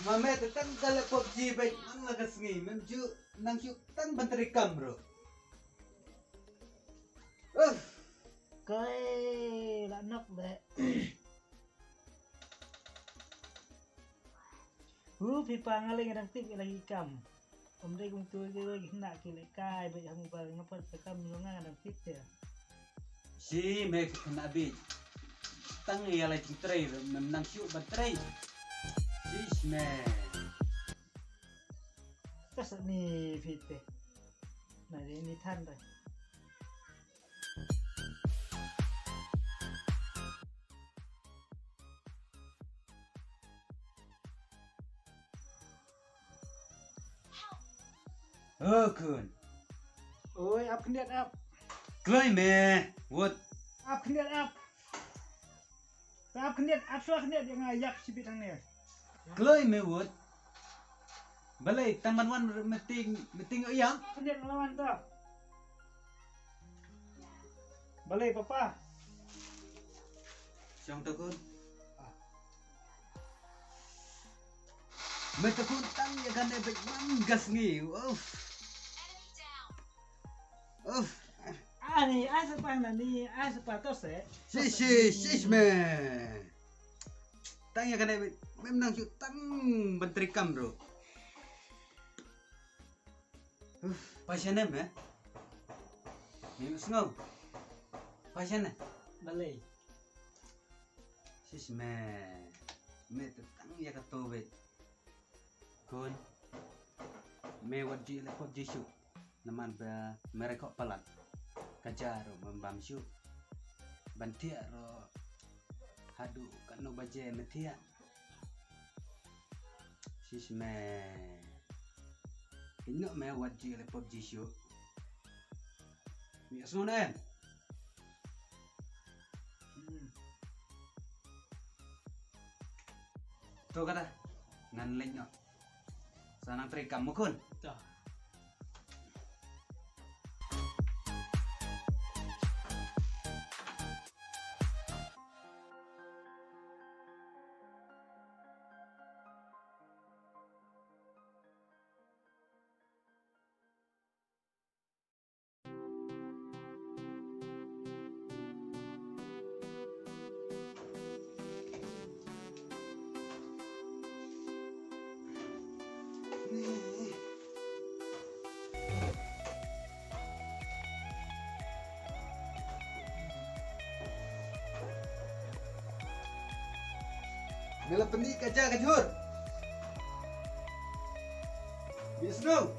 Mame tetang kalau PUBG baik mana kesini, memju nang syuk tang banterikam bro. Koi lah nok deh. Pipa ngaling kadang tip lagi kam. Om dai kung tuoi ke lagi nak kile kai baik hang bar ngapa kam nyonga kadang tip ya. Si mek nabi. Tang ya lagi tray menang syuk banterai. Sis man. Kas ni fite. Nah ini tan dah. Kun. Oi, up kendiat up. Kloi me. What? Up kendiat up. Up kendiat up suah kendiat yang ayak sibit hang ni. Kloi me what? Balai taman wan meeting yang. Kendiat ngelawan tu. Balai papa. Siang tu kun. Mereka kun tang ya kan baik manggas ni. Ani, ai sepang ni, ai sepatos eh. Sis man. Tang ya kan memang syuk tang banterikam bro. Pasien me. Ni sengau. Pasien Balai. Sis man. Me tang ya kato bet. Kun. Me wajib lekop jisu. Naman ba mereka pelat. Kajar membam syuk. Bantia ro. Hadu kanu baje metia. Sis man. Ino me wajib lekop jisu. Mi asuna. Tu kata ngan link no. Sanang terikam mukun. Dah. Mela penik kaca kajur. Wisnu.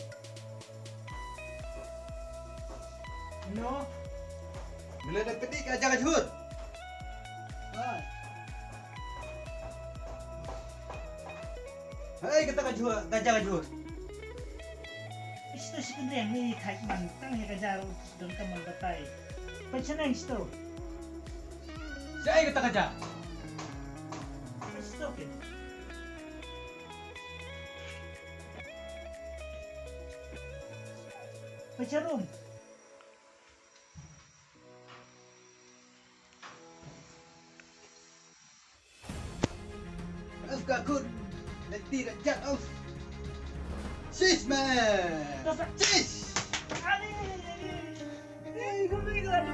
No. Mela dah penik kaca kajur. Hai kata kajur, kaca kajur. Isto sebenarnya ni kait mantang ya kajar dan kamu batai. Macam mana isto? Saya kata kaca. Isto ke? Macam rum. Afka kun. Nanti dah jat auf. Sis man. Sis. Ani. Kau bilang